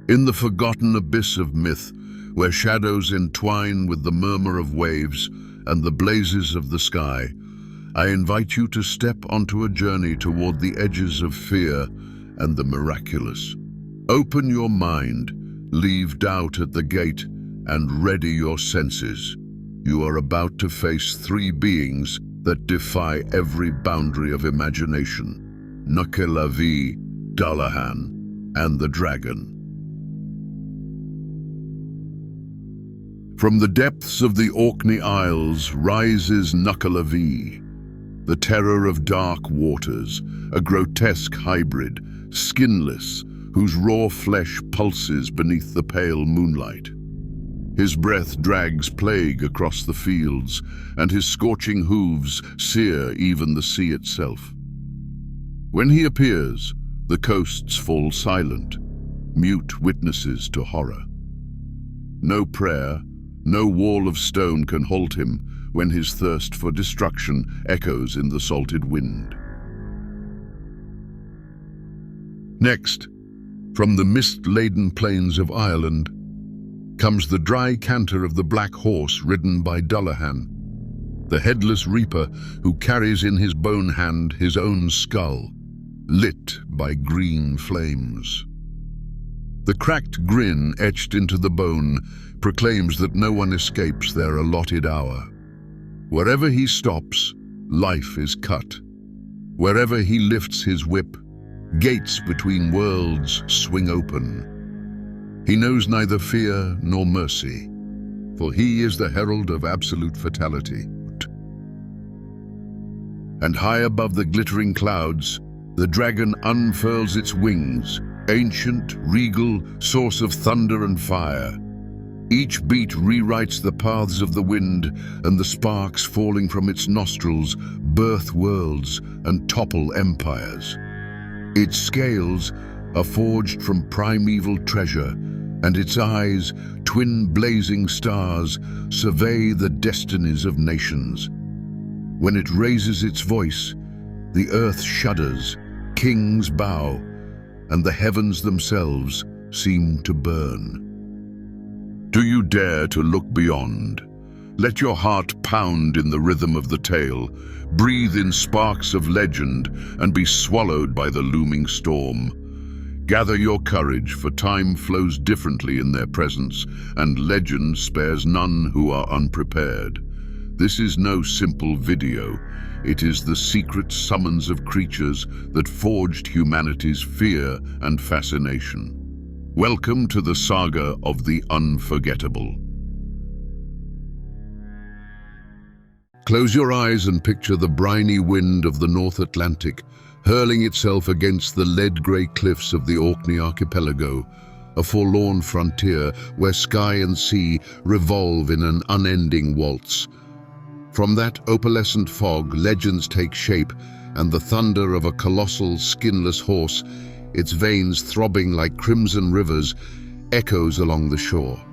In the forgotten abyss of myth, where shadows entwine with the murmur of waves and the blazes of the sky, I invite you to step onto a journey toward the edges of fear and the miraculous. Open your mind, leave doubt at the gate, and ready your senses. You are about to face three beings that defy every boundary of imagination: Nuckelavee, Dullahan, and the dragon. From the depths of the Orkney Isles rises Nuckelavee, the terror of dark waters, a grotesque hybrid, skinless, whose raw flesh pulses beneath the pale moonlight. His breath drags plague across the fields, and his scorching hooves sear even the sea itself. When he appears, the coasts fall silent, mute witnesses to horror. No prayer, no wall of stone can halt him when his thirst for destruction echoes in the salted wind. Next, from the mist-laden plains of Ireland, comes the dry canter of the black horse ridden by Dullahan, the headless reaper who carries in his bone hand his own skull, lit by green flames. The cracked grin etched into the bone proclaims that no one escapes their allotted hour. Wherever he stops, life is cut. Wherever he lifts his whip, gates between worlds swing open. He knows neither fear nor mercy, for he is the herald of absolute fatality. And high above the glittering clouds, the dragon unfurls its wings, ancient, regal, source of thunder and fire. Each beat rewrites the paths of the wind, and the sparks falling from its nostrils birth worlds and topple empires. Its scales are forged from primeval treasure, and its eyes, twin blazing stars, survey the destinies of nations. When it raises its voice, the earth shudders, kings bow, and the heavens themselves seem to burn. Do you dare to look beyond? Let your heart pound in the rhythm of the tale, breathe in sparks of legend, and be swallowed by the looming storm. Gather your courage, for time flows differently in their presence, and legend spares none who are unprepared. This is no simple video. It is the secret summons of creatures that forged humanity's fear and fascination. Welcome to the saga of the unforgettable. Close your eyes and picture the briny wind of the North Atlantic hurling itself against the lead-grey cliffs of the Orkney archipelago, a forlorn frontier where sky and sea revolve in an unending waltz. From that opalescent fog, legends take shape, and the thunder of a colossal, skinless horse, its veins throbbing like crimson rivers, echoes along the shore.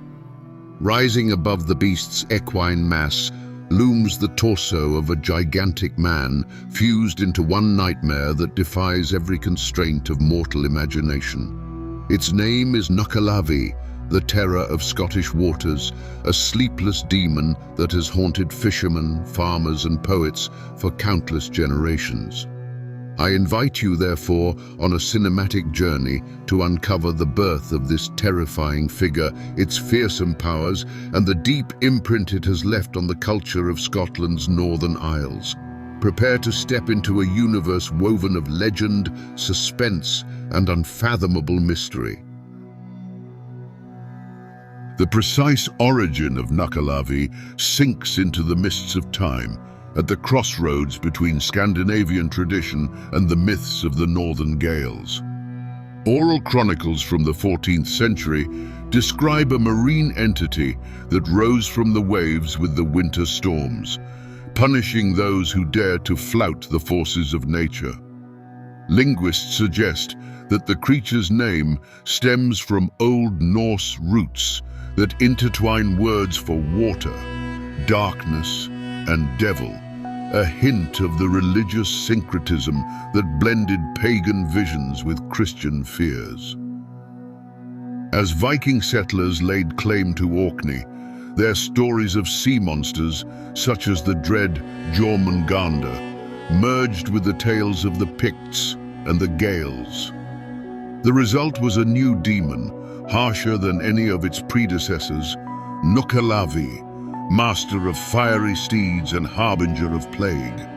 Rising above the beast's equine mass looms the torso of a gigantic man, fused into one nightmare that defies every constraint of mortal imagination. Its name is Nuckelavee, the terror of Scottish waters, a sleepless demon that has haunted fishermen, farmers, and poets for countless generations. I invite you, therefore, on a cinematic journey to uncover the birth of this terrifying figure, its fearsome powers, and the deep imprint it has left on the culture of Scotland's Northern Isles. Prepare to step into a universe woven of legend, suspense, and unfathomable mystery. The precise origin of Nuckelavee sinks into the mists of time, at the crossroads between Scandinavian tradition and the myths of the Northern Gaels. Oral chronicles from the 14th century describe a marine entity that rose from the waves with the winter storms, punishing those who dared to flout the forces of nature. Linguists suggest that the creature's name stems from Old Norse roots that intertwine words for water, darkness, and devil, a hint of the religious syncretism that blended pagan visions with Christian fears. As Viking settlers laid claim to Orkney, their stories of sea monsters, such as the dread Jormungandr, merged with the tales of the Picts and the Gaels. The result was a new demon, harsher than any of its predecessors, Nuckelavee, master of fiery steeds and harbinger of plague.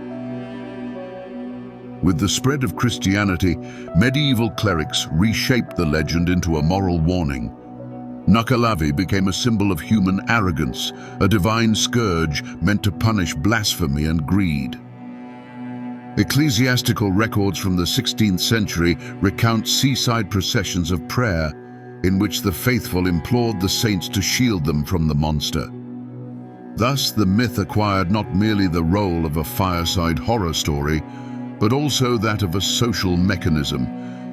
With the spread of Christianity, medieval clerics reshaped the legend into a moral warning. Nuckelavee became a symbol of human arrogance, a divine scourge meant to punish blasphemy and greed. Ecclesiastical records from the 16th century recount seaside processions of prayer in which the faithful implored the saints to shield them from the monster. Thus, the myth acquired not merely the role of a fireside horror story, but also that of a social mechanism,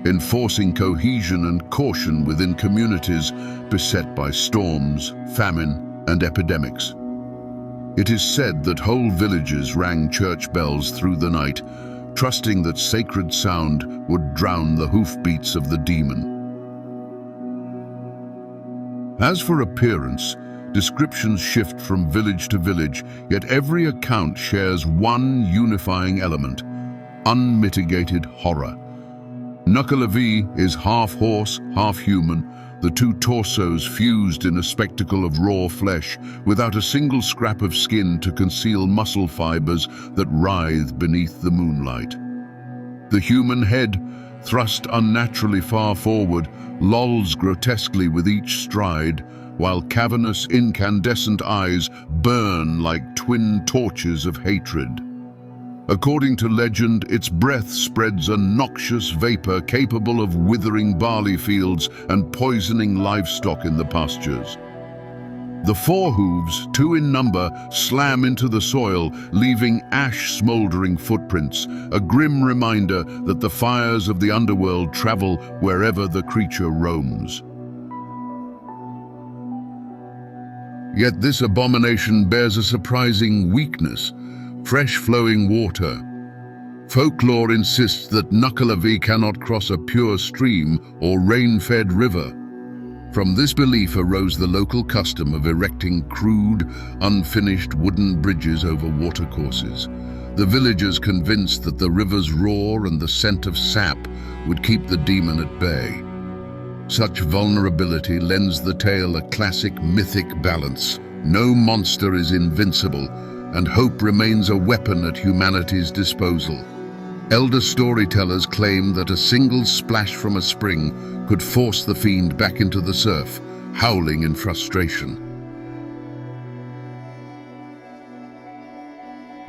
enforcing cohesion and caution within communities beset by storms, famine, and epidemics. It is said that whole villages rang church bells through the night, trusting that sacred sound would drown the hoofbeats of the demon. As for appearance, descriptions shift from village to village, yet every account shares one unifying element: unmitigated horror. Nuckelavee is half horse, half human, the two torsos fused in a spectacle of raw flesh, without a single scrap of skin to conceal muscle fibers that writhe beneath the moonlight. The human head, thrust unnaturally far forward, lolls grotesquely with each stride, while cavernous, incandescent eyes burn like twin torches of hatred. According to legend, its breath spreads a noxious vapor capable of withering barley fields and poisoning livestock in the pastures. The four hooves, 2 in number, slam into the soil, leaving ash-smoldering footprints, a grim reminder that the fires of the underworld travel wherever the creature roams. Yet this abomination bears a surprising weakness: fresh flowing water. Folklore insists that Nuckelavee cannot cross a pure stream or rain-fed river. From this belief arose the local custom of erecting crude, unfinished wooden bridges over watercourses. The villagers convinced that the river's roar and the scent of sap would keep the demon at bay. Such vulnerability lends the tale a classic mythic balance. No monster is invincible, and hope remains a weapon at humanity's disposal. Elder storytellers claim that a single splash from a spring could force the fiend back into the surf, howling in frustration.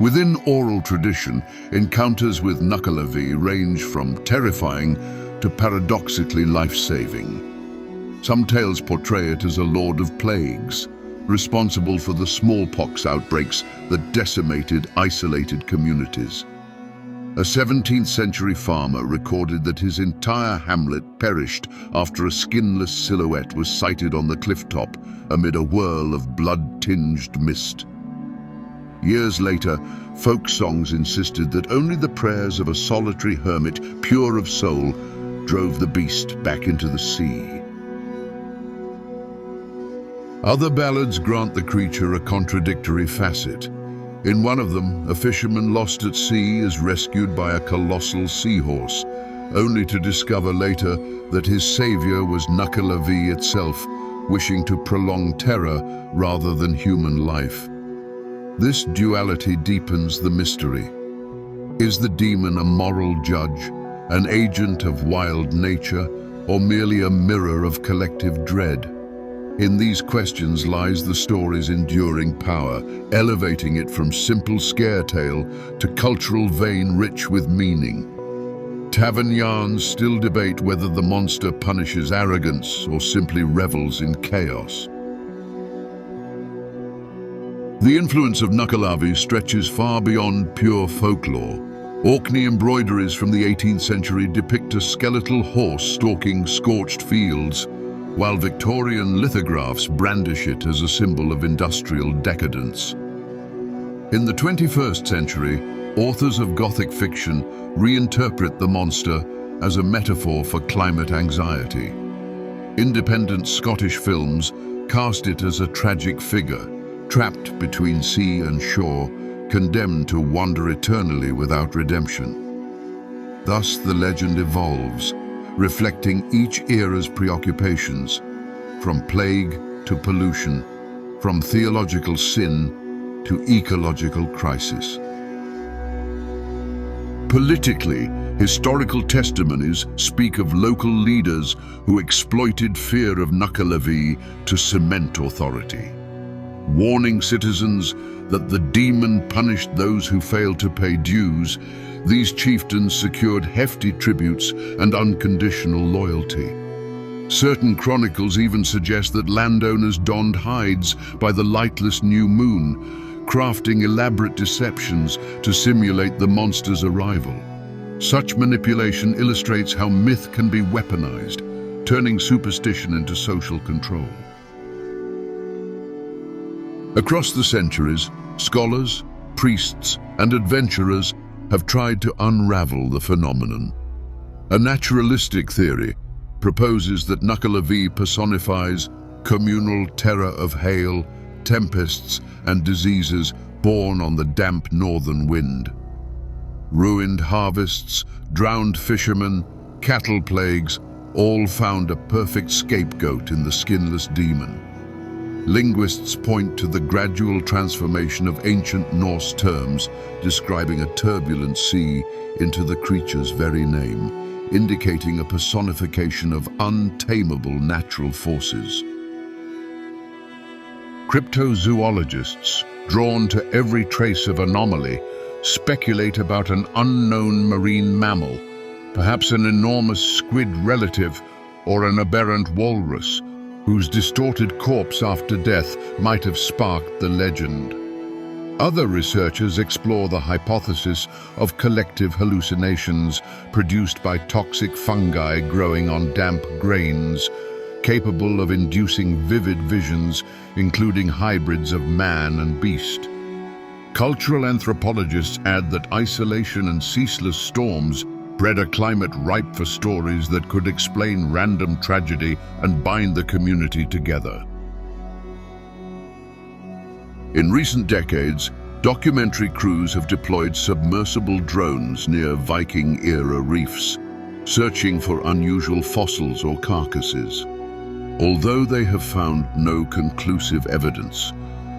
Within oral tradition, encounters with Nuckelavee range from terrifying to paradoxically life-saving. Some tales portray it as a lord of plagues, responsible for the smallpox outbreaks that decimated isolated communities. A 17th century farmer recorded that his entire hamlet perished after a skinless silhouette was sighted on the clifftop amid a whirl of blood-tinged mist. Years later, folk songs insisted that only the prayers of a solitary hermit, pure of soul, drove the beast back into the sea. Other ballads grant the creature a contradictory facet. In one of them, a fisherman lost at sea is rescued by a colossal seahorse, only to discover later that his savior was Nuckelavee itself, wishing to prolong terror rather than human life. This duality deepens the mystery. Is the demon a moral judge, an agent of wild nature, or merely a mirror of collective dread? In these questions lies the story's enduring power, elevating it from simple scare tale to cultural vein rich with meaning. Tavern yarns still debate whether the monster punishes arrogance or simply revels in chaos. The influence of Nuckelavee stretches far beyond pure folklore. Orkney embroideries from the 18th century depict a skeletal horse stalking scorched fields, while Victorian lithographs brandish it as a symbol of industrial decadence. In the 21st century, authors of Gothic fiction reinterpret the monster as a metaphor for climate anxiety. Independent Scottish films cast it as a tragic figure, trapped between sea and shore, condemned to wander eternally without redemption. Thus the legend evolves, reflecting each era's preoccupations, from plague to pollution, from theological sin to ecological crisis. Politically, historical testimonies speak of local leaders who exploited fear of Nuckelavee to cement authority, warning citizens that the demon punished those who failed to pay dues. These chieftains secured hefty tributes and unconditional loyalty. Certain chronicles even suggest that landowners donned hides by the lightless new moon, crafting elaborate deceptions to simulate the monster's arrival. Such manipulation illustrates how myth can be weaponized, turning superstition into social control. Across the centuries, scholars, priests, and adventurers have tried to unravel the phenomenon. A naturalistic theory proposes that Nuckelavee personifies communal terror of hail, tempests, and diseases born on the damp northern wind. Ruined harvests, drowned fishermen, cattle plagues, all found a perfect scapegoat in the skinless demon. Linguists point to the gradual transformation of ancient Norse terms describing a turbulent sea into the creature's very name, indicating a personification of untamable natural forces. Cryptozoologists, drawn to every trace of anomaly, speculate about an unknown marine mammal, perhaps an enormous squid relative or an aberrant walrus, whose distorted corpse after death might have sparked the legend. Other researchers explore the hypothesis of collective hallucinations produced by toxic fungi growing on damp grains, capable of inducing vivid visions, including hybrids of man and beast. Cultural anthropologists add that isolation and ceaseless storms bred a climate ripe for stories that could explain random tragedy and bind the community together. In recent decades, documentary crews have deployed submersible drones near Viking-era reefs, searching for unusual fossils or carcasses. Although they have found no conclusive evidence,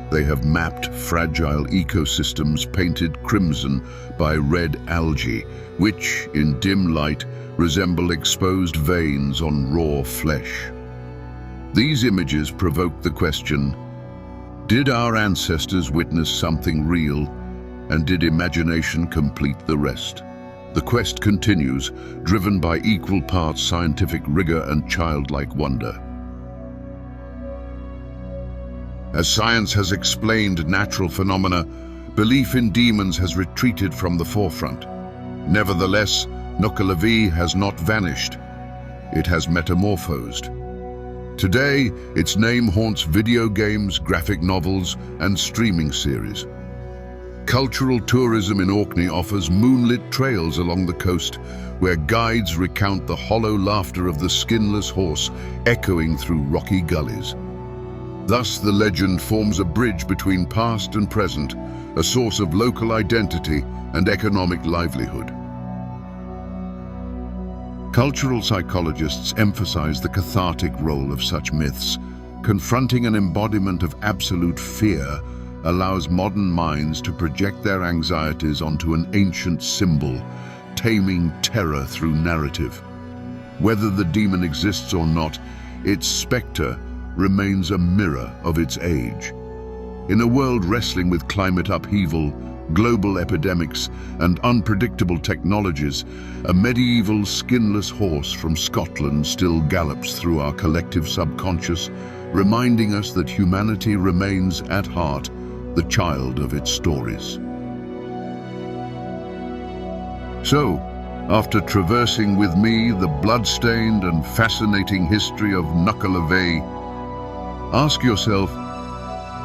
they have mapped fragile ecosystems painted crimson by red algae, which, in dim light, resemble exposed veins on raw flesh. These images provoke the question, did our ancestors witness something real, and did imagination complete the rest? The quest continues, driven by equal parts scientific rigor and childlike wonder. As science has explained natural phenomena, belief in demons has retreated from the forefront. Nevertheless, Nuckelavee has not vanished. It has metamorphosed. Today, its name haunts video games, graphic novels, and streaming series. Cultural tourism in Orkney offers moonlit trails along the coast, where guides recount the hollow laughter of the skinless horse echoing through rocky gullies. Thus, the legend forms a bridge between past and present, a source of local identity and economic livelihood. Cultural psychologists emphasize the cathartic role of such myths. Confronting an embodiment of absolute fear allows modern minds to project their anxieties onto an ancient symbol, taming terror through narrative. Whether the demon exists or not, its spectre remains a mirror of its age. In a world wrestling with climate upheaval, global epidemics, and unpredictable technologies, a medieval skinless horse from Scotland still gallops through our collective subconscious, reminding us that humanity remains, at heart, the child of its stories. So, after traversing with me the blood-stained and fascinating history of Nuckelavee, ask yourself,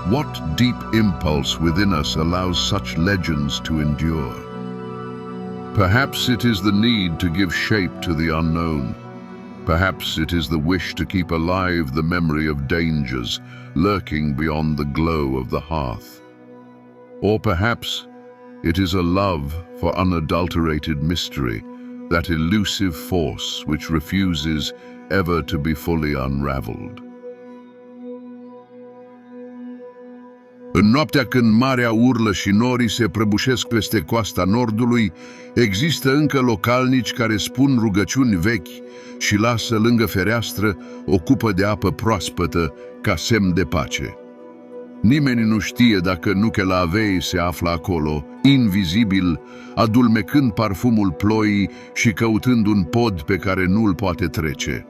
what deep impulse within us allows such legends to endure? Perhaps it is the need to give shape to the unknown, Perhaps it is the wish to keep alive the memory of dangers lurking beyond the glow of the hearth. Or perhaps it is a love for unadulterated mystery, that elusive force which refuses ever to be fully unraveled. În noaptea când marea urlă și norii se prăbușesc peste coasta nordului, există încă localnici care spun rugăciuni vechi și lasă lângă fereastră o cupă de apă proaspătă ca semn de pace. Nimeni nu știe dacă Nuckelavee se află acolo, invizibil, adulmecând parfumul ploii și căutând un pod pe care nu-l poate trece.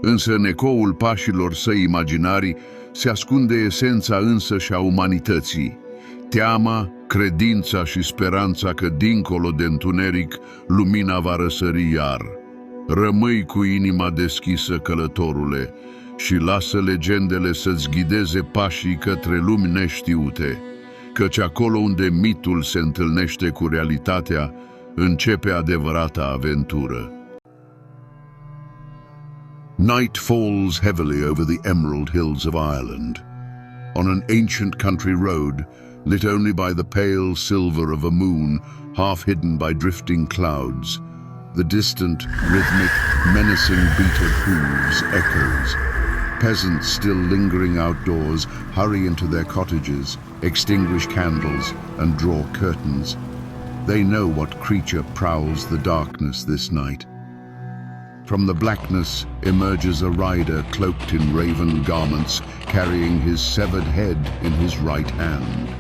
Însă în ecoul pașilor săi imaginari se ascunde esența însăși a umanității, teama, credința și speranța că dincolo de întuneric lumina va răsări iar. Rămâi cu inima deschisă, călătorule, și lasă legendele să-ți ghideze pașii către lumi neștiute, căci acolo unde mitul se întâlnește cu realitatea, începe adevărata aventură. Night falls heavily over the emerald hills of Ireland. On an ancient country road, lit only by the pale silver of a moon, half hidden by drifting clouds, the distant, rhythmic, menacing beat of hooves echoes. Peasants still lingering outdoors hurry into their cottages, extinguish candles, and draw curtains. They know what creature prowls the darkness this night. From the blackness emerges a rider cloaked in raven garments, carrying his severed head in his right hand.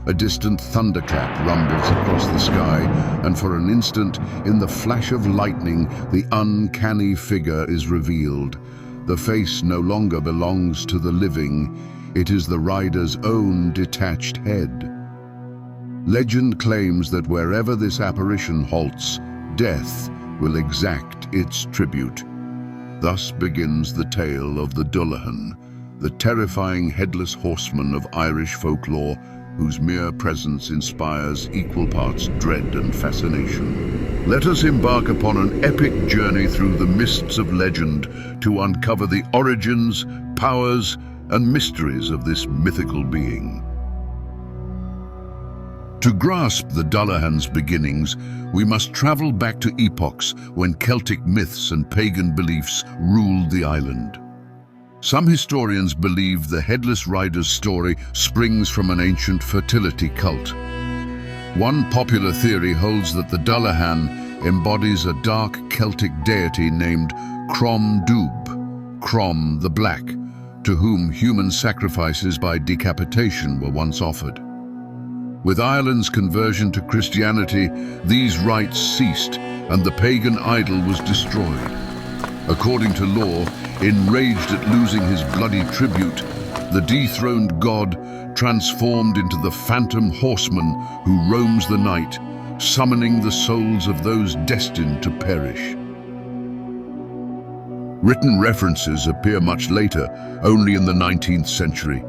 A distant thunderclap rumbles across the sky, and for an instant, in the flash of lightning, the uncanny figure is revealed. The face no longer belongs to the living, it is the rider's own detached head. Legend claims that wherever this apparition halts, death will exact its tribute. Thus begins the tale of the Dullahan, the terrifying headless horseman of Irish folklore, whose mere presence inspires equal parts dread and fascination. Let us embark upon an epic journey through the mists of legend to uncover the origins, powers, and mysteries of this mythical being. To grasp the Dullahan's beginnings, we must travel back to epochs when Celtic myths and pagan beliefs ruled the island. Some historians believe the headless rider's story springs from an ancient fertility cult. One popular theory holds that the Dullahan embodies a dark Celtic deity named Crom Dubh, Crom the Black, to whom human sacrifices by decapitation were once offered. With Ireland's conversion to Christianity, these rites ceased and the pagan idol was destroyed. According to law, enraged at losing his bloody tribute, the dethroned god transformed into the phantom horseman who roams the night, summoning the souls of those destined to perish. Written references appear much later, only in the 19th century,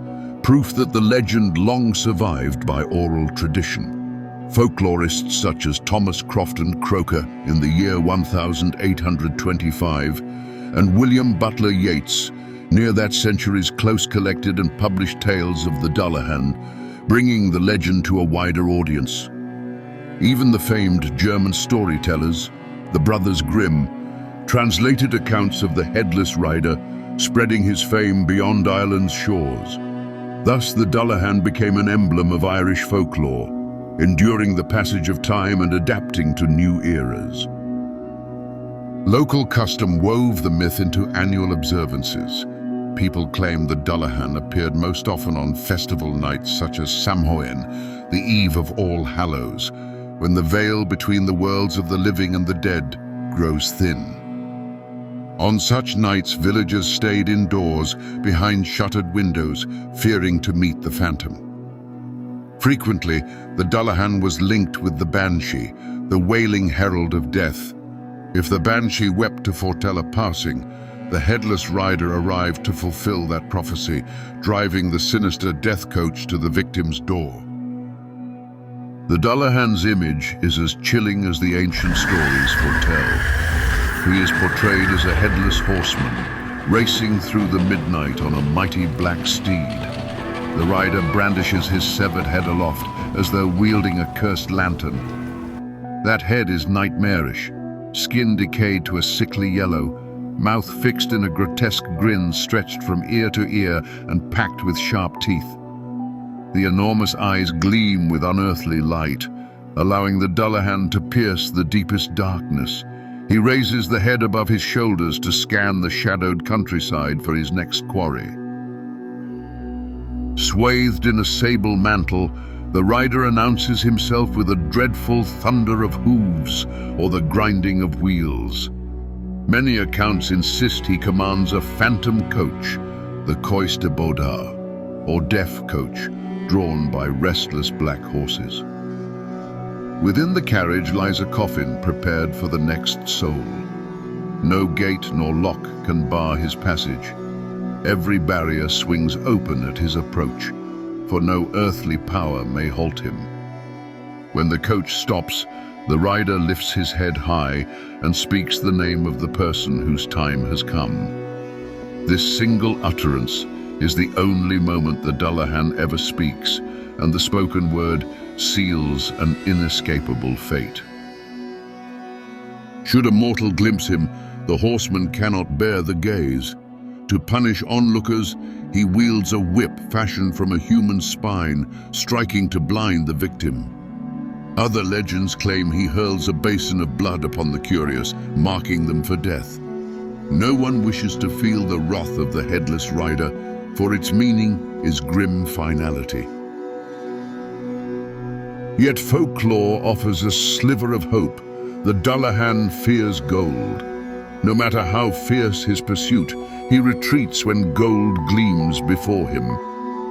proof that the legend long survived by oral tradition. Folklorists such as Thomas Crofton Croker in the year 1825 and William Butler Yeats near that century's close collected and published tales of the Dullahan, bringing the legend to a wider audience. Even the famed German storytellers, the Brothers Grimm, translated accounts of the headless rider, spreading his fame beyond Ireland's shores. Thus the Dullahan became an emblem of Irish folklore, enduring the passage of time and adapting to new eras. Local custom wove the myth into annual observances. People claim the Dullahan appeared most often on festival nights such as Samhain, the eve of All Hallows, when the veil between the worlds of the living and the dead grows thin. On such nights, villagers stayed indoors behind shuttered windows, fearing to meet the phantom. Frequently, the Dullahan was linked with the Banshee, the wailing herald of death. If the Banshee wept to foretell a passing, the headless rider arrived to fulfill that prophecy, driving the sinister death coach to the victim's door. The Dullahan's image is as chilling as the ancient stories foretell. He is portrayed as a headless horseman, racing through the midnight on a mighty black steed. The rider brandishes his severed head aloft as though wielding a cursed lantern. That head is nightmarish, skin decayed to a sickly yellow, mouth fixed in a grotesque grin stretched from ear to ear and packed with sharp teeth. The enormous eyes gleam with unearthly light, allowing the Dullahan to pierce the deepest darkness. He raises the head above his shoulders to scan the shadowed countryside for his next quarry. Swathed in a sable mantle, the rider announces himself with a dreadful thunder of hooves or the grinding of wheels. Many accounts insist he commands a phantom coach, the Cois de Bodar, or deaf coach, drawn by restless black horses. Within the carriage lies a coffin prepared for the next soul. No gate nor lock can bar his passage. Every barrier swings open at his approach, for no earthly power may halt him. When the coach stops, the rider lifts his head high and speaks the name of the person whose time has come. This single utterance is the only moment the Dullahan ever speaks, and the spoken word seals an inescapable fate. Should a mortal glimpse him, the horseman cannot bear the gaze. To punish onlookers, he wields a whip fashioned from a human spine, striking to blind the victim. Other legends claim he hurls a basin of blood upon the curious, marking them for death. No one wishes to feel the wrath of the headless rider, for its meaning is grim finality. Yet folklore offers a sliver of hope. The Dullahan fears gold. No matter how fierce his pursuit, he retreats when gold gleams before him.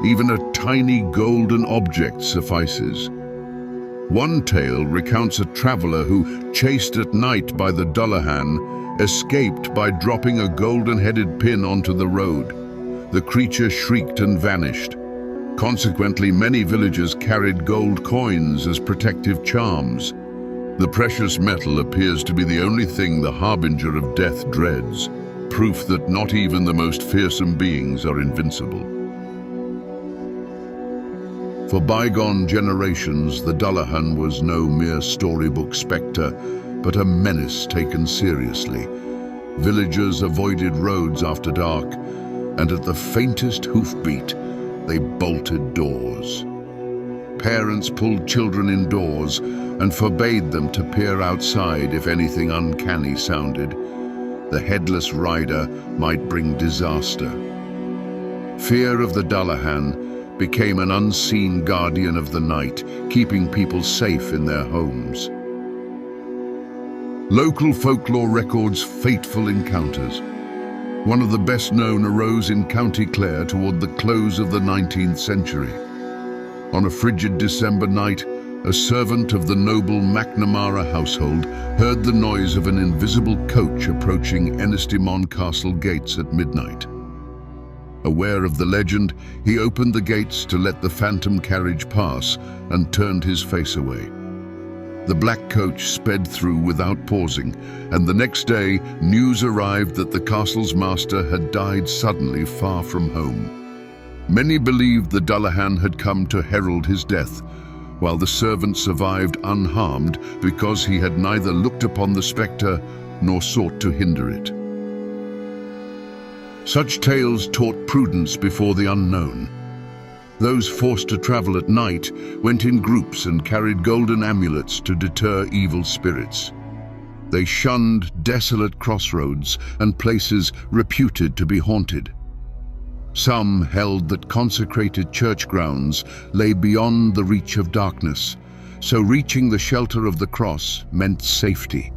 Even a tiny golden object suffices. One tale recounts a traveler who, chased at night by the Dullahan, escaped by dropping a golden-headed pin onto the road. The creature shrieked and vanished. Consequently, many villagers carried gold coins as protective charms. The precious metal appears to be the only thing the harbinger of death dreads, proof that not even the most fearsome beings are invincible. For bygone generations, the Dullahan was no mere storybook spectre, but a menace taken seriously. Villagers avoided roads after dark, and at the faintest hoofbeat, they bolted doors. Parents pulled children indoors and forbade them to peer outside if anything uncanny sounded. The headless rider might bring disaster. Fear of the Dullahan became an unseen guardian of the night, keeping people safe in their homes. Local folklore records fateful encounters. One of the best known arose in County Clare toward the close of the 19th century. On a frigid December night, a servant of the noble McNamara household heard the noise of an invisible coach approaching Ennistimon Castle gates at midnight. Aware of the legend, he opened the gates to let the phantom carriage pass and turned his face away. The black coach sped through without pausing, and the next day news arrived that the castle's master had died suddenly far from home. Many believed the Dullahan had come to herald his death, while the servant survived unharmed because he had neither looked upon the spectre nor sought to hinder it. Such tales taught prudence before the unknown. Those forced to travel at night went in groups and carried golden amulets to deter evil spirits. They shunned desolate crossroads and places reputed to be haunted. Some held that consecrated church grounds lay beyond the reach of darkness, so reaching the shelter of the cross meant safety.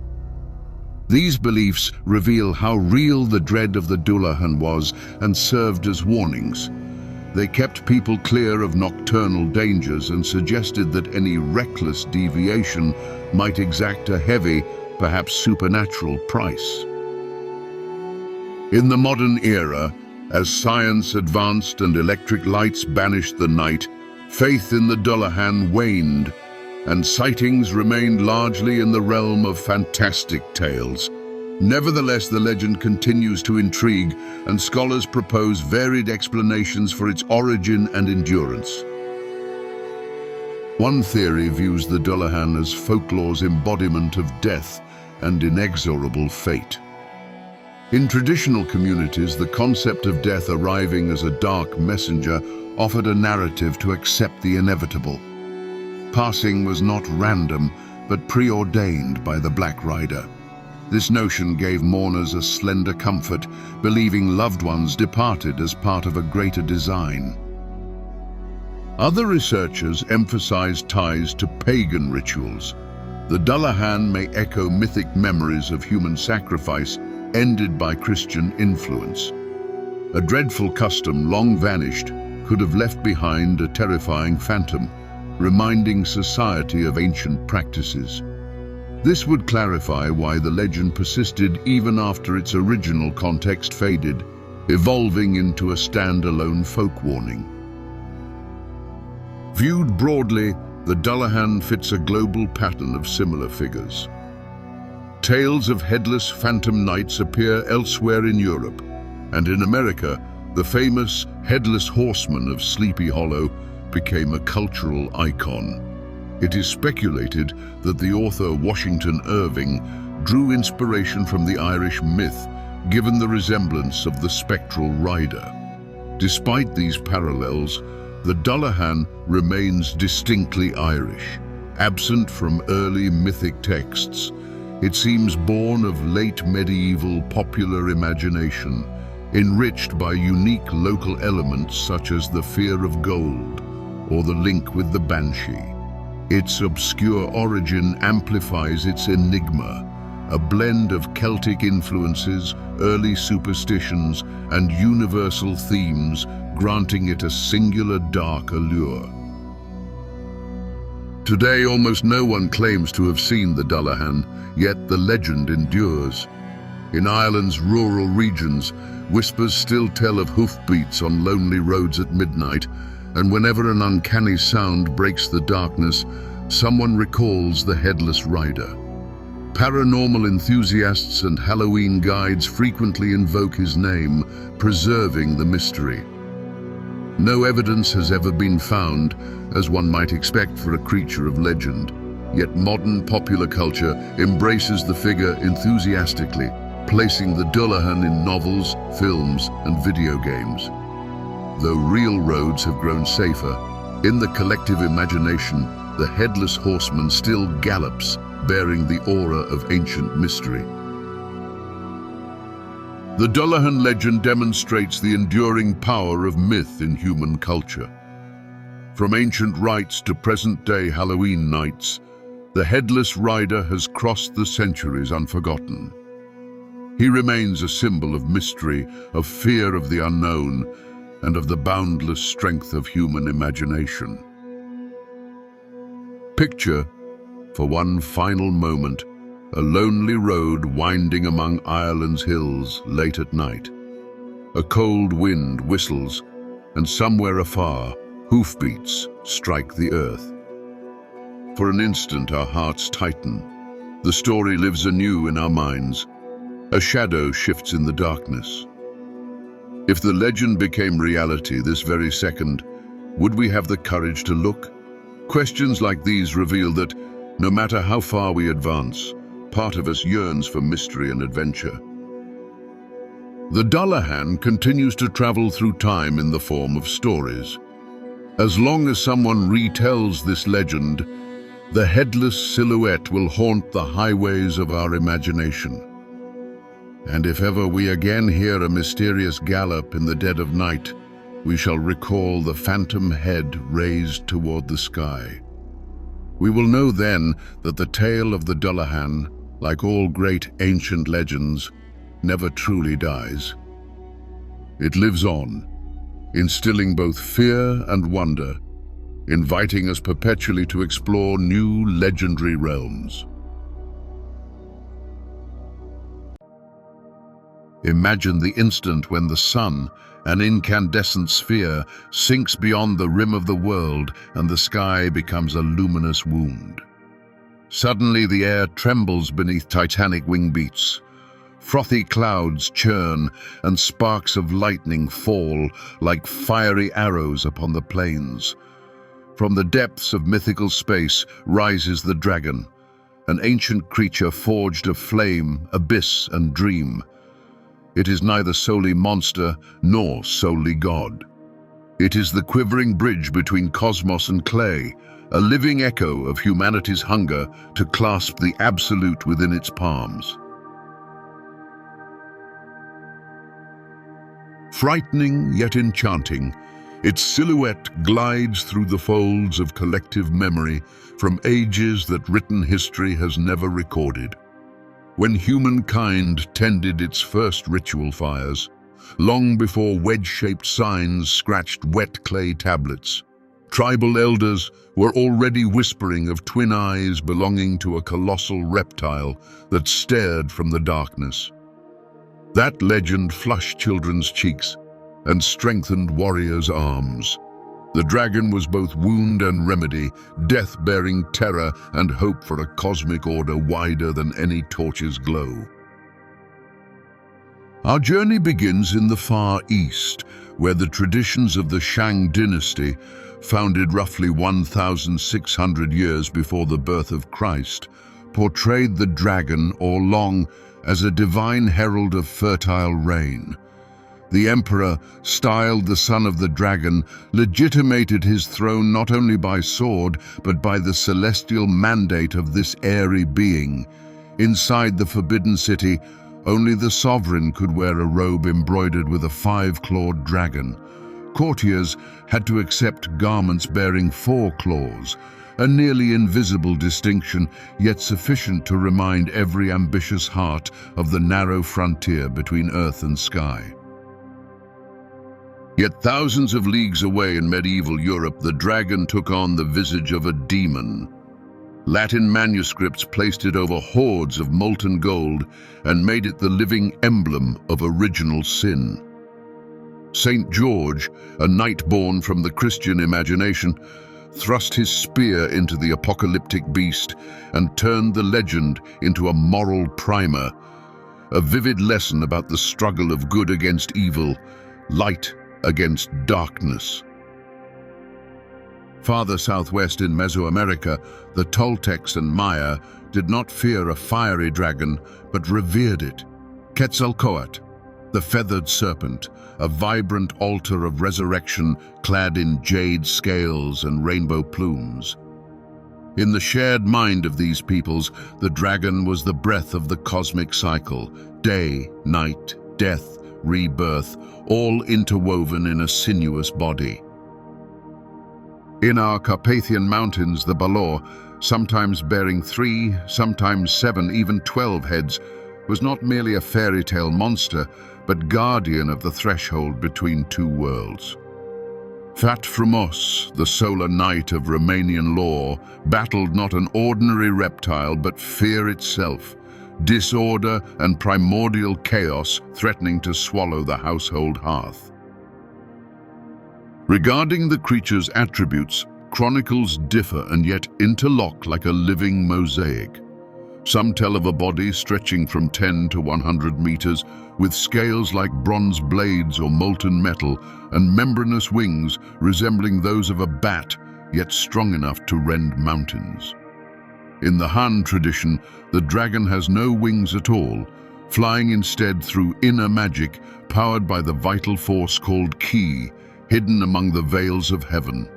These beliefs reveal how real the dread of the Dullahan was and served as warnings. They kept people clear of nocturnal dangers and suggested that any reckless deviation might exact a heavy, perhaps supernatural price. In the modern era, as science advanced and electric lights banished the night, faith in the Dullahan waned, and sightings remained largely in the realm of fantastic tales. Nevertheless, the legend continues to intrigue, and scholars propose varied explanations for its origin and endurance. One theory views the Dullahan as folklore's embodiment of death and inexorable fate. In traditional communities, the concept of death arriving as a dark messenger offered a narrative to accept the inevitable. Passing was not random, but preordained by the Black Rider. This notion gave mourners a slender comfort, believing loved ones departed as part of a greater design. Other researchers emphasize ties to pagan rituals. The Dullahan may echo mythic memories of human sacrifice ended by Christian influence. A dreadful custom long vanished could have left behind a terrifying phantom, reminding society of ancient practices. This would clarify why the legend persisted even after its original context faded, evolving into a standalone folk warning. Viewed broadly, the Dullahan fits a global pattern of similar figures. Tales of headless phantom knights appear elsewhere in Europe, and in America, the famous headless horseman of Sleepy Hollow became a cultural icon. It is speculated that the author Washington Irving drew inspiration from the Irish myth, given the resemblance of the spectral rider. Despite these parallels, the Dullahan remains distinctly Irish. Absent from early mythic texts, it seems born of late medieval popular imagination, enriched by unique local elements such as the fear of gold or the link with the banshee. Its obscure origin amplifies its enigma, a blend of Celtic influences, early superstitions, and universal themes, granting it a singular dark allure. Today, almost no one claims to have seen the Dullahan, yet the legend endures. In Ireland's rural regions, whispers still tell of hoofbeats on lonely roads at midnight, and whenever an uncanny sound breaks the darkness, someone recalls the headless rider. Paranormal enthusiasts and Halloween guides frequently invoke his name, preserving the mystery. No evidence has ever been found, as one might expect for a creature of legend, yet modern popular culture embraces the figure enthusiastically, placing the Dullahan in novels, films, and video games. Though real roads have grown safer, in the collective imagination, the headless horseman still gallops, bearing the aura of ancient mystery. The Dullahan legend demonstrates the enduring power of myth in human culture. From ancient rites to present-day Halloween nights, the headless rider has crossed the centuries unforgotten. He remains a symbol of mystery, of fear of the unknown, and of the boundless strength of human imagination. Picture, for one final moment, a lonely road winding among Ireland's hills late at night. A cold wind whistles, and somewhere afar, hoofbeats strike the earth. For an instant, our hearts tighten. The story lives anew in our minds. A shadow shifts in the darkness. If the legend became reality this very second, would we have the courage to look? Questions like these reveal that, no matter how far we advance, part of us yearns for mystery and adventure. The Dullahan continues to travel through time in the form of stories. As long as someone retells this legend, the headless silhouette will haunt the highways of our imagination. And if ever we again hear a mysterious gallop in the dead of night, we shall recall the phantom head raised toward the sky. We will know then that the tale of the Dullahan, like all great ancient legends, never truly dies. It lives on, instilling both fear and wonder, inviting us perpetually to explore new legendary realms. Imagine the instant when the sun, an incandescent sphere, sinks beyond the rim of the world and the sky becomes a luminous wound. Suddenly the air trembles beneath titanic wing beats. Frothy clouds churn, and sparks of lightning fall like fiery arrows upon the plains. From the depths of mythical space rises the dragon, an ancient creature forged of flame, abyss, and dream. It is neither solely monster nor solely god. It is the quivering bridge between cosmos and clay, a living echo of humanity's hunger to clasp the absolute within its palms. Frightening yet enchanting, its silhouette glides through the folds of collective memory from ages that written history has never recorded. When humankind tended its first ritual fires, long before wedge-shaped signs scratched wet clay tablets, tribal elders were already whispering of twin eyes belonging to a colossal reptile that stared from the darkness. That legend flushed children's cheeks and strengthened warriors' arms. The dragon was both wound and remedy, death-bearing terror and hope for a cosmic order wider than any torch's glow. Our journey begins in the Far East, where the traditions of the Shang dynasty, founded roughly 1,600 years before the birth of Christ, portrayed the dragon, or Long, as a divine herald of fertile rain. The emperor, styled the son of the dragon, legitimated his throne not only by sword, but by the celestial mandate of this airy being. Inside the forbidden city, only the sovereign could wear a robe embroidered with a 5-clawed dragon. Courtiers had to accept garments bearing 4 claws, a nearly invisible distinction, yet sufficient to remind every ambitious heart of the narrow frontier between earth and sky. Yet thousands of leagues away in medieval Europe, the dragon took on the visage of a demon. Latin manuscripts placed it over hoards of molten gold and made it the living emblem of original sin. Saint George, a knight born from the Christian imagination, thrust his spear into the apocalyptic beast and turned the legend into a moral primer, a vivid lesson about the struggle of good against evil, light against darkness. Farther southwest in Mesoamerica, the Toltecs and Maya did not fear a fiery dragon, but revered it. Quetzalcoatl, the feathered serpent, a vibrant altar of resurrection clad in jade scales and rainbow plumes. In the shared mind of these peoples, the dragon was the breath of the cosmic cycle, day, night, death, rebirth, all interwoven in a sinuous body. In our Carpathian mountains, the Balor, sometimes bearing 3, sometimes 7, even 12 heads, was not merely a fairy tale monster, but guardian of the threshold between two worlds. Fat Frumos, the solar knight of Romanian lore, battled not an ordinary reptile but fear itself, disorder and primordial chaos threatening to swallow the household hearth. Regarding the creature's attributes, chronicles differ and yet interlock like a living mosaic. Some tell of a body stretching from 10 to 100 meters, with scales like bronze blades or molten metal, and membranous wings resembling those of a bat, yet strong enough to rend mountains. In the Han tradition, the dragon has no wings at all, flying instead through inner magic powered by the vital force called Ki, hidden among the veils of heaven.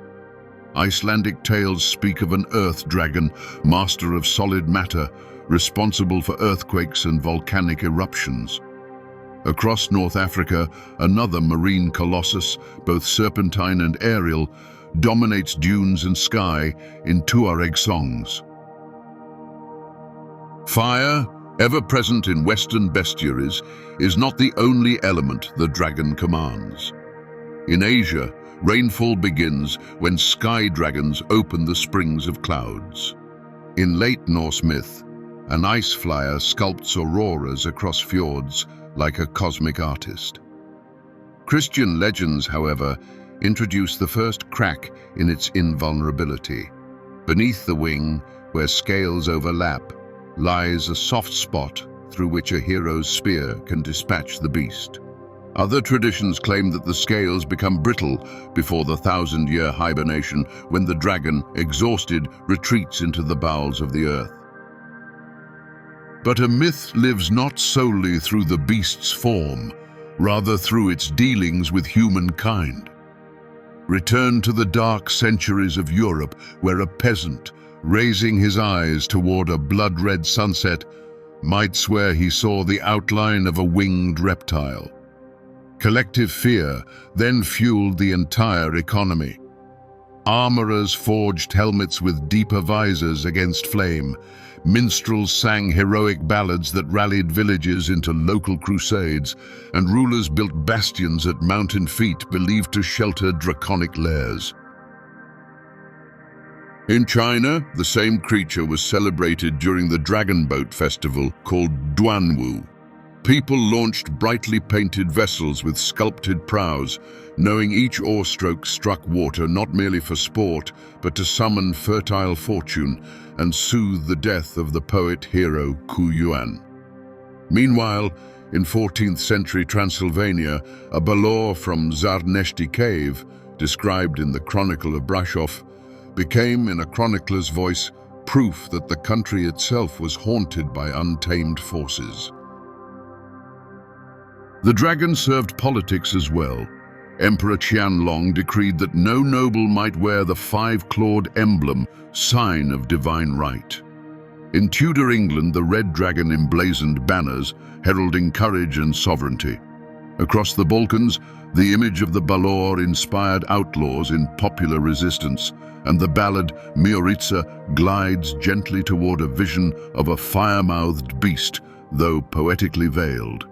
Icelandic tales speak of an earth dragon, master of solid matter, responsible for earthquakes and volcanic eruptions. Across North Africa, another marine colossus, both serpentine and aerial, dominates dunes and sky in Tuareg songs. Fire, ever present in western bestiaries, is not the only element the dragon commands. In Asia, rainfall begins when sky dragons open the springs of clouds. In late Norse myth, an ice flyer sculpts auroras across fjords like a cosmic artist. Christian legends, however, introduce the first crack in its invulnerability. Beneath the wing, where scales overlap, lies a soft spot through which a hero's spear can dispatch the beast. Other traditions claim that the scales become brittle before the 1,000-year hibernation, when the dragon, exhausted, retreats into the bowels of the earth. But a myth lives not solely through the beast's form, rather through its dealings with humankind. Return to the dark centuries of Europe, where a peasant, raising his eyes toward a blood-red sunset, might swear he saw the outline of a winged reptile. Collective fear then fueled the entire economy. Armorers forged helmets with deeper visors against flame. Minstrels sang heroic ballads that rallied villages into local crusades, and rulers built bastions at mountain feet believed to shelter draconic lairs. In China, the same creature was celebrated during the dragon boat festival called Duanwu. People launched brightly painted vessels with sculpted prows, knowing each oarstroke struck water not merely for sport, but to summon fertile fortune and soothe the death of the poet-hero Ku Yuan. Meanwhile, in 14th century Transylvania, a balor from Zarneshti cave, described in the Chronicle of Brasov, became, in a chronicler's voice, proof that the country itself was haunted by untamed forces. The dragon served politics as well. Emperor Qianlong decreed that no noble might wear the five-clawed emblem, sign of divine right. In Tudor England, the red dragon emblazoned banners, heralding courage and sovereignty. Across the Balkans, the image of the balor inspired outlaws in popular resistance, and the ballad Mioritsa glides gently toward a vision of a fire-mouthed beast, though poetically veiled.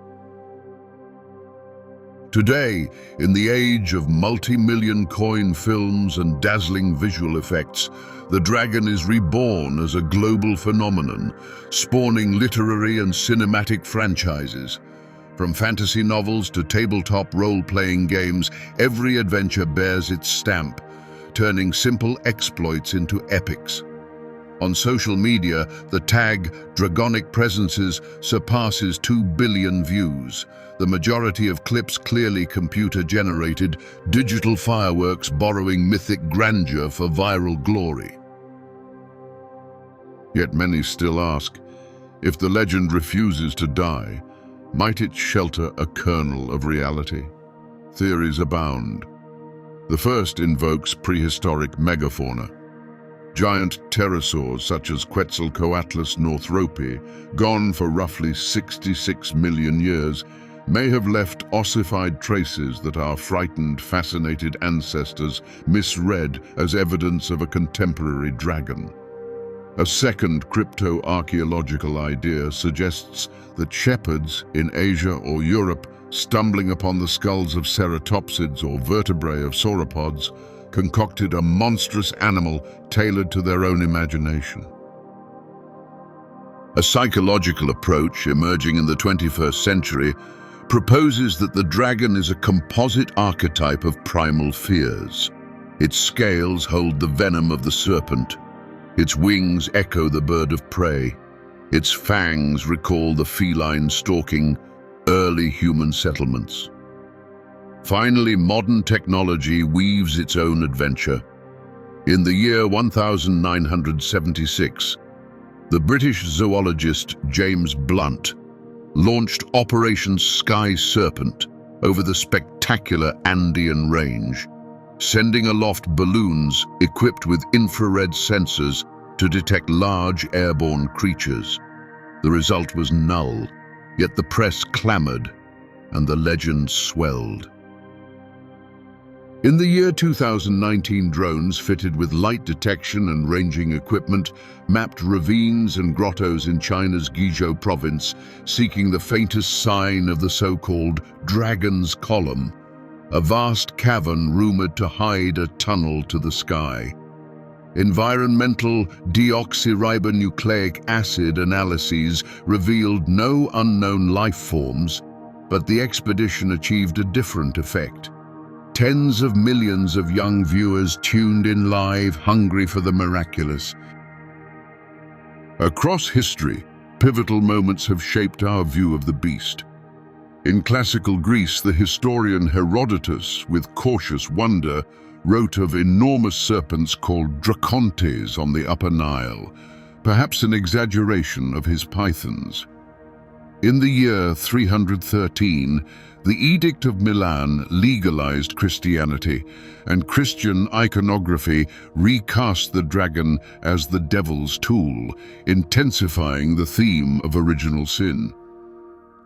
Today, in the age of multi-million coin films and dazzling visual effects, the dragon is reborn as a global phenomenon, spawning literary and cinematic franchises. From fantasy novels to tabletop role-playing games, every adventure bears its stamp, turning simple exploits into epics. On social media, the tag "Dragonic Presences" surpasses 2 billion views. The majority of clips clearly computer-generated, digital fireworks borrowing mythic grandeur for viral glory. Yet many still ask, if the legend refuses to die, might it shelter a kernel of reality? Theories abound. The first invokes prehistoric megafauna. Giant pterosaurs such as Quetzalcoatlus northropi, gone for roughly 66 million years, may have left ossified traces that our frightened, fascinated ancestors misread as evidence of a contemporary dragon. A second crypto-archaeological idea suggests that shepherds in Asia or Europe, stumbling upon the skulls of ceratopsids or vertebrae of sauropods, concocted a monstrous animal tailored to their own imagination. A psychological approach emerging in the 21st century proposes that the dragon is a composite archetype of primal fears. Its scales hold the venom of the serpent. Its wings echo the bird of prey. Its fangs recall the feline stalking early human settlements. Finally, modern technology weaves its own adventure. In the year 1976, the British zoologist James Blunt launched Operation Sky Serpent over the spectacular Andean range, sending aloft balloons equipped with infrared sensors to detect large airborne creatures. The result was null, yet the press clamored and the legend swelled. In the year 2019, drones fitted with light detection and ranging equipment mapped ravines and grottos in China's Guizhou province, seeking the faintest sign of the so-called Dragon's Column, a vast cavern rumored to hide a tunnel to the sky. Environmental deoxyribonucleic acid analyses revealed no unknown life forms, but the expedition achieved a different effect. Tens of millions of young viewers tuned in live, hungry for the miraculous. Across history, pivotal moments have shaped our view of the beast. In classical Greece, the historian Herodotus, with cautious wonder, wrote of enormous serpents called dracontes on the Upper Nile, perhaps an exaggeration of his pythons. In the year 313, the Edict of Milan legalized Christianity, and Christian iconography recast the dragon as the devil's tool, intensifying the theme of original sin.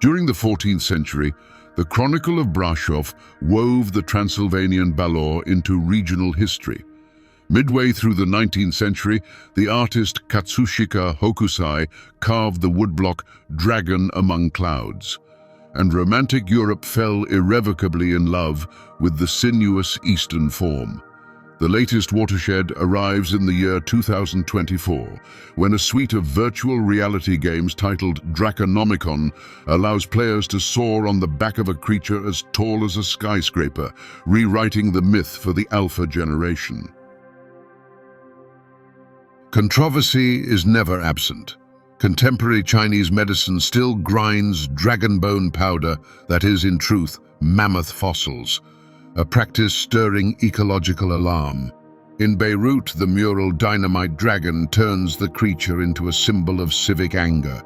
During the 14th century, the Chronicle of Brasov wove the Transylvanian Balor into regional history. Midway through the 19th century, the artist Katsushika Hokusai carved the woodblock Dragon Among Clouds, and Romantic Europe fell irrevocably in love with the sinuous Eastern form. The latest watershed arrives in the year 2024, when a suite of virtual reality games titled Draconomicon allows players to soar on the back of a creature as tall as a skyscraper, rewriting the myth for the alpha generation. Controversy is never absent. Contemporary Chinese medicine still grinds dragon bone powder that is, in truth, mammoth fossils, a practice stirring ecological alarm. In Beirut, the mural Dynamite Dragon turns the creature into a symbol of civic anger.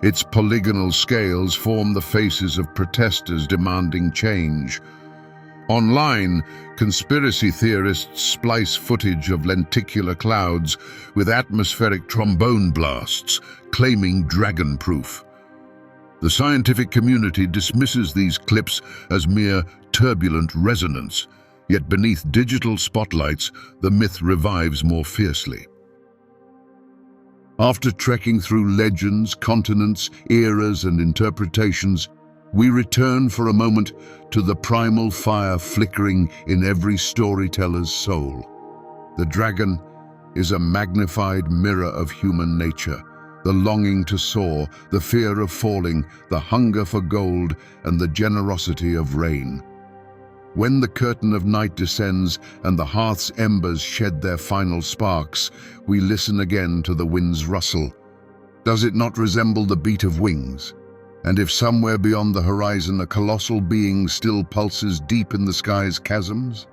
Its polygonal scales form the faces of protesters demanding change. Online, conspiracy theorists splice footage of lenticular clouds with atmospheric trombone blasts, claiming dragon-proof. The scientific community dismisses these clips as mere turbulent resonance, yet beneath digital spotlights, the myth revives more fiercely. After trekking through legends, continents, eras, and interpretations, we return for a moment to the primal fire flickering in every storyteller's soul. The dragon is a magnified mirror of human nature, the longing to soar, the fear of falling, the hunger for gold, and the generosity of rain. When the curtain of night descends and the hearth's embers shed their final sparks, we listen again to the wind's rustle. Does it not resemble the beat of wings? And if somewhere beyond the horizon a colossal being still pulses deep in the sky's chasms?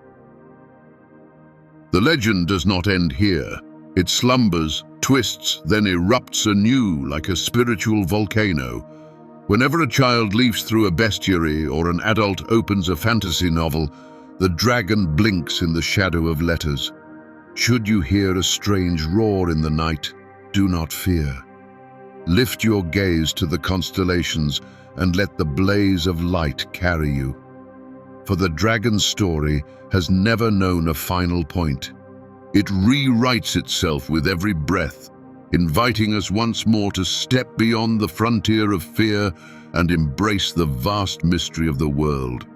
The legend does not end here. It slumbers, twists, then erupts anew like a spiritual volcano. Whenever a child leaps through a bestiary or an adult opens a fantasy novel, the dragon blinks in the shadow of letters. Should you hear a strange roar in the night, do not fear. Lift your gaze to the constellations and let the blaze of light carry you. For the dragon's story has never known a final point. It rewrites itself with every breath, inviting us once more to step beyond the frontier of fear and embrace the vast mystery of the world.